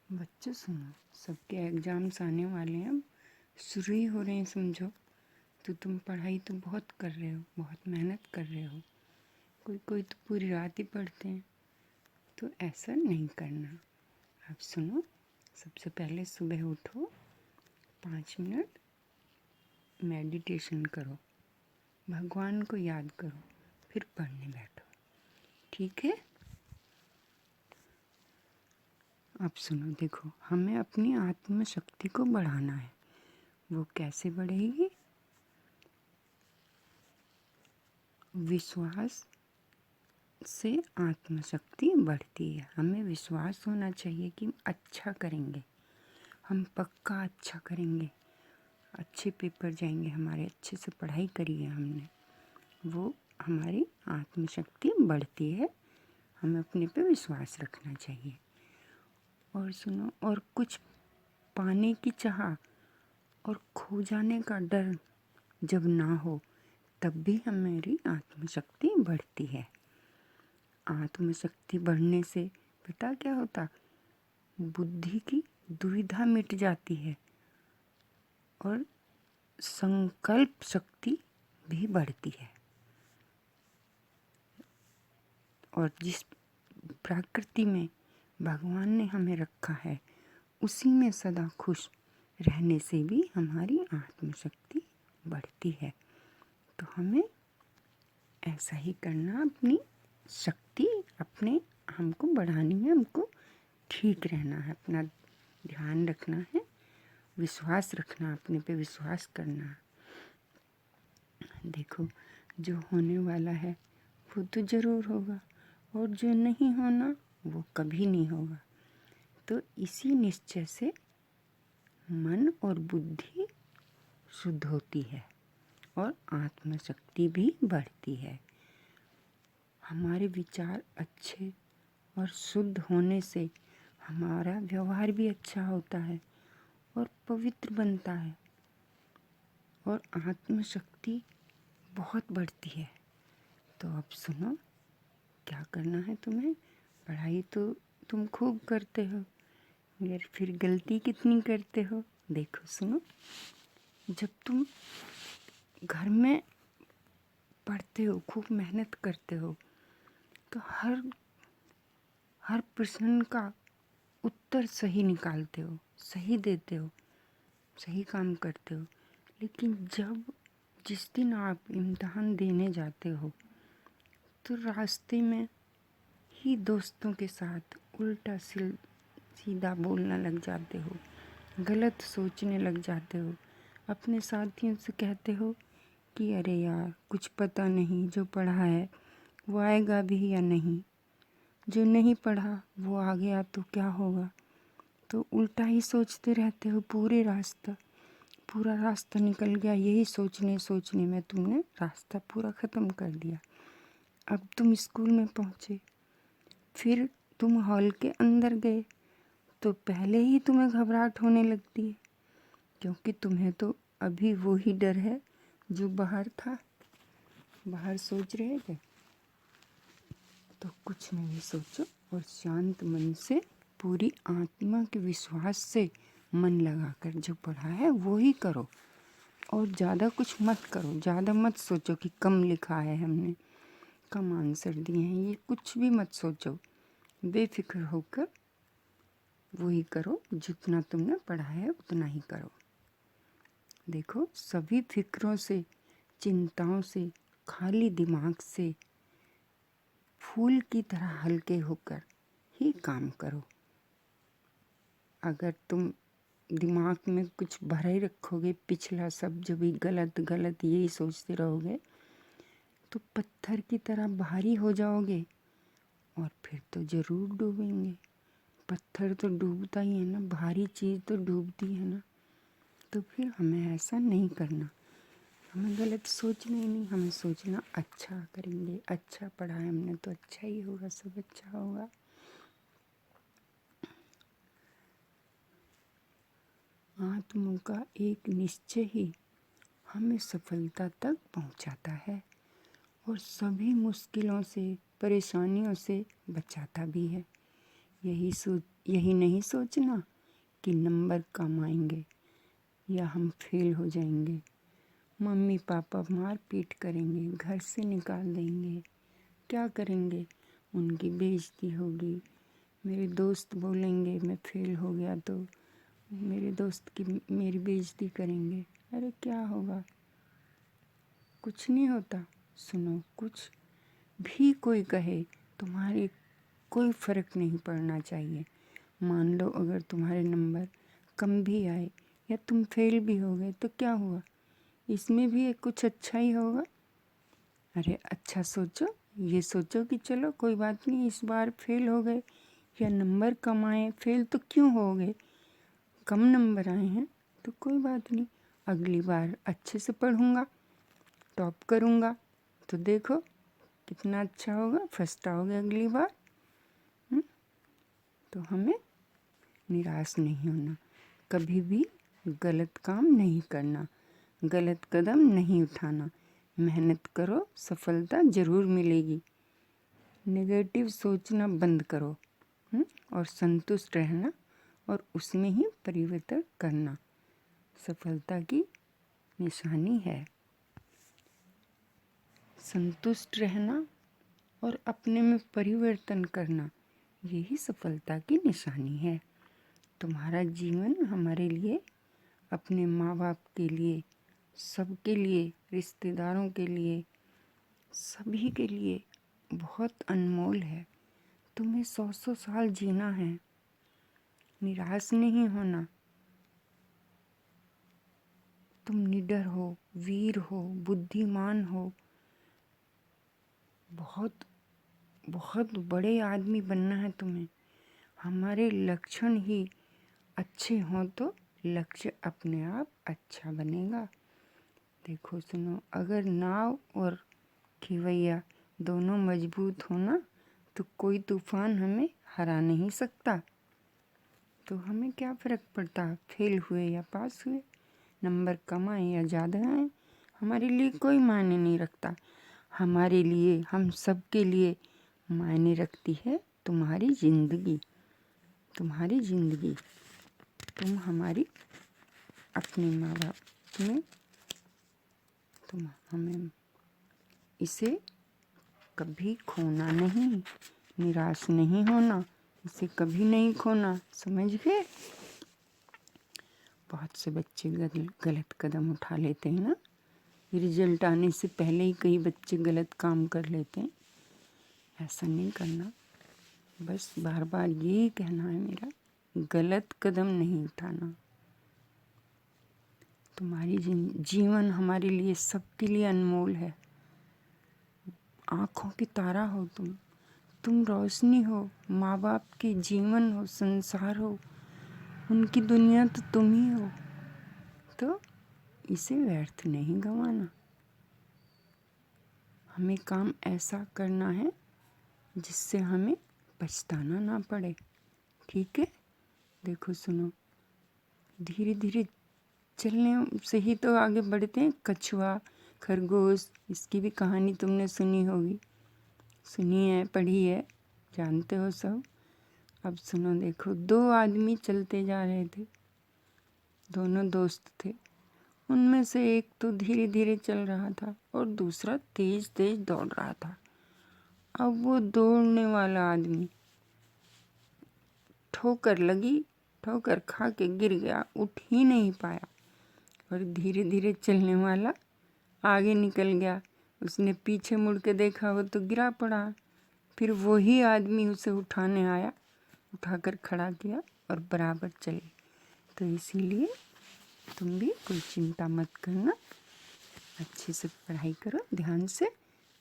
बच्चों सुनो, सबके एग्ज़ाम्स आने वाले हैं, अब शुरू ही हो रहे हैं समझो। तो तुम पढ़ाई तो बहुत कर रहे हो, बहुत मेहनत कर रहे हो। कोई कोई तो पूरी रात ही पढ़ते हैं, तो ऐसा नहीं करना। अब सुनो, सबसे पहले सुबह उठो, 5 मिनट मेडिटेशन करो, भगवान को याद करो, फिर पढ़ने बैठो, ठीक है। अब सुनो, देखो, हमें अपनी आत्मशक्ति को बढ़ाना है। वो कैसे बढ़ेगी? विश्वास से आत्मशक्ति बढ़ती है। हमें विश्वास होना चाहिए कि हम अच्छा करेंगे, हम पक्का अच्छा करेंगे, अच्छे पेपर जाएंगे हमारे, अच्छे से पढ़ाई करी है हमने, वो हमारी आत्मशक्ति बढ़ती है। हमें अपने पे विश्वास रखना चाहिए। और सुनो, और कुछ पाने की चाह और खो जाने का डर जब ना हो, तब भी हमारी आत्मशक्ति बढ़ती है। आत्मशक्ति बढ़ने से पता क्या होता? बुद्धि की दुविधा मिट जाती है और संकल्प शक्ति भी बढ़ती है। और जिस प्रकृति में भगवान ने हमें रखा है, उसी में सदा खुश रहने से भी हमारी आत्मशक्ति बढ़ती है। तो हमें ऐसा ही करना, अपनी शक्ति अपने हमको बढ़ानी है, हमको ठीक रहना है, अपना ध्यान रखना है, विश्वास रखना, अपने पे विश्वास करना। देखो, जो होने वाला है वो तो ज़रूर होगा, और जो नहीं होना वो कभी नहीं होगा। तो इसी निश्चय से मन और बुद्धि शुद्ध होती है और आत्मशक्ति भी बढ़ती है। हमारे विचार अच्छे और शुद्ध होने से हमारा व्यवहार भी अच्छा होता है और पवित्र बनता है और आत्मशक्ति बहुत बढ़ती है। तो अब सुनो, क्या करना है तुम्हें? पढ़ाई तो तुम खूब करते हो, मगर फिर गलती कितनी करते हो? देखो सुनो, जब तुम घर में पढ़ते हो, खूब मेहनत करते हो, तो हर प्रश्न का उत्तर सही निकालते हो, सही देते हो, सही काम करते हो। लेकिन जब जिस दिन आप इम्तिहान देने जाते हो, तो रास्ते में ही दोस्तों के साथ उल्टा सीधा बोलना लग जाते हो, गलत सोचने लग जाते हो, अपने साथियों से कहते हो कि अरे यार, कुछ पता नहीं, जो पढ़ा है वो आएगा भी या नहीं, जो नहीं पढ़ा वो आ गया तो क्या होगा। तो उल्टा ही सोचते रहते हो पूरा रास्ता निकल गया, यही सोचने सोचने में तुमने रास्ता पूरा ख़त्म कर दिया। अब तुम स्कूल में पहुँचे, फिर तुम हॉल के अंदर गए, तो पहले ही तुम्हें घबराहट होने लगती है, क्योंकि तुम्हें तो अभी वो ही डर है जो बाहर था। बाहर सोच रहे थे, तो कुछ नहीं सोचो और शांत मन से, पूरी आत्मा के विश्वास से मन लगाकर जो पढ़ा है वो ही करो। और ज़्यादा कुछ मत करो, ज़्यादा मत सोचो कि कम लिखा है हमने, कम आंसर दिए हैं, ये कुछ भी मत सोचो। बेफिक्र होकर वही करो, जितना तुमने पढ़ा है उतना ही करो। देखो, सभी फिक्रों से, चिंताओं से, खाली दिमाग से फूल की तरह हल्के होकर ही काम करो। अगर तुम दिमाग में कुछ भरे रखोगे, पिछला सब जो भी गलत गलत यही सोचते रहोगे, तो पत्थर की तरह भारी हो जाओगे और फिर तो ज़रूर डूबेंगे। पत्थर तो डूबता ही है ना, भारी चीज़ तो डूबती है ना। तो फिर हमें ऐसा नहीं करना, हमें गलत सोचना ही नहीं, हमें सोचना अच्छा करेंगे, अच्छा पढ़ा है हमने तो अच्छा ही होगा, सब अच्छा होगा। आत्मा का एक निश्चय ही हमें सफलता तक पहुंचाता है और सभी मुश्किलों से, परेशानियों से बचाता भी है। यही नहीं सोचना कि नंबर कम आएंगे या हम फेल हो जाएंगे, मम्मी पापा मार पीट करेंगे, घर से निकाल देंगे, क्या करेंगे, उनकी बेइज्जती होगी, मेरे दोस्त बोलेंगे मैं फेल हो गया तो मेरे दोस्त की मेरी बेइज्जती करेंगे। अरे क्या होगा, कुछ नहीं होता। सुनो, कुछ भी कोई कहे तुम्हारे कोई फ़र्क नहीं पड़ना चाहिए। मान लो अगर तुम्हारे नंबर कम भी आए या तुम फेल भी हो गए तो क्या हुआ, इसमें भी एक कुछ अच्छा ही होगा। अरे अच्छा सोचो, ये सोचो कि चलो कोई बात नहीं, इस बार फेल हो गए या नंबर कम आए, फेल तो क्यों हो गए, कम नंबर आए हैं तो कोई बात नहीं, अगली बार अच्छे से पढ़ूंगा, टॉप करूंगा, तो देखो कितना अच्छा होगा, फर्स्ट आओगे अगली बार। तो हमें निराश नहीं होना, कभी भी गलत काम नहीं करना, गलत कदम नहीं उठाना, मेहनत करो, सफलता ज़रूर मिलेगी। नेगेटिव सोचना बंद करो और संतुष्ट रहना और उसमें ही परिवर्तन करना सफलता की निशानी है। संतुष्ट रहना और अपने में परिवर्तन करना, यही सफलता की निशानी है। तुम्हारा जीवन हमारे लिए, अपने माँ बाप के लिए, सबके लिए, रिश्तेदारों के लिए, सभी के लिए बहुत अनमोल है। तुम्हें 100-100 साल जीना है, निराश नहीं होना। तुम निडर हो, वीर हो, बुद्धिमान हो, बहुत बहुत बड़े आदमी बनना है तुम्हें। हमारे लक्षण ही अच्छे हों तो लक्ष्य अपने आप अच्छा बनेगा। देखो सुनो, अगर नाव और खिवैया दोनों मजबूत हो ना तो कोई तूफान हमें हरा नहीं सकता। तो हमें क्या फ़र्क पड़ता, फेल हुए या पास हुए, नंबर कम आए या ज़्यादा आए, हमारे लिए कोई मायने नहीं रखता। हमारे लिए, हम सब के लिए मायने रखती है तुम्हारी ज़िंदगी। तुम्हारी ज़िंदगी, तुम हमारी अपने माँ बाप में, तुम हमें इसे कभी खोना नहीं, निराश नहीं होना, इसे कभी नहीं खोना, समझ गए। बहुत से बच्चे गलत कदम उठा लेते हैं ना, रिजल्ट आने से पहले ही कई बच्चे गलत काम कर लेते हैं। ऐसा नहीं करना, बस बार बार यही कहना है मेरा, गलत कदम नहीं उठाना। तुम्हारी जीवन हमारे लिए, सबके लिए अनमोल है। आँखों की तारा हो तुम रोशनी हो, माँ बाप के जीवन हो, संसार हो, उनकी दुनिया तो तुम ही हो। तो इसे व्यर्थ नहीं गंवाना। हमें काम ऐसा करना है जिससे हमें पछताना ना पड़े, ठीक है। देखो सुनो, धीरे धीरे चलने से ही तो आगे बढ़ते हैं। कछुआ, खरगोश, इसकी भी कहानी तुमने सुनी होगी, सुनी है, पढ़ी है, जानते हो सब। अब सुनो, देखो, दो आदमी चलते जा रहे थे, दोनों दोस्त थे। उनमें से एक तो धीरे धीरे चल रहा था और दूसरा तेज तेज दौड़ रहा था। अब वो दौड़ने वाला आदमी, ठोकर लगी, ठोकर खा के गिर गया, उठ ही नहीं पाया। और धीरे धीरे चलने वाला आगे निकल गया। उसने पीछे मुड़ के देखा, वो तो गिरा पड़ा। फिर वही आदमी उसे उठाने आया, उठाकर खड़ा किया और बराबर चले। तो इसीलिए तुम भी कोई चिंता मत करना, अच्छे से पढ़ाई करो, ध्यान से,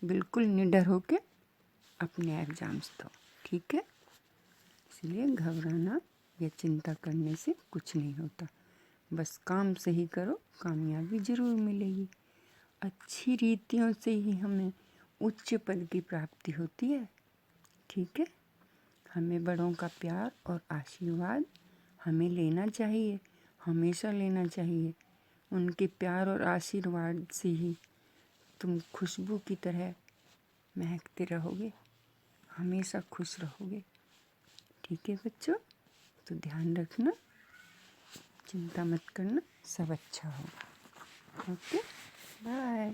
बिल्कुल निडर होके अपने एग्ज़ाम्स दो, ठीक है। इसलिए घबराना या चिंता करने से कुछ नहीं होता, बस काम सही करो, कामयाबी ज़रूर मिलेगी। अच्छी रीतियों से ही हमें उच्च पद की प्राप्ति होती है, ठीक है। हमें बड़ों का प्यार और आशीर्वाद हमें लेना चाहिए, हमेशा लेना चाहिए। उनके प्यार और आशीर्वाद से ही तुम खुशबू की तरह महकते रहोगे, हमेशा खुश रहोगे, ठीक है बच्चों, तो ध्यान रखना, चिंता मत करना, सब अच्छा होगा। Okay, bye.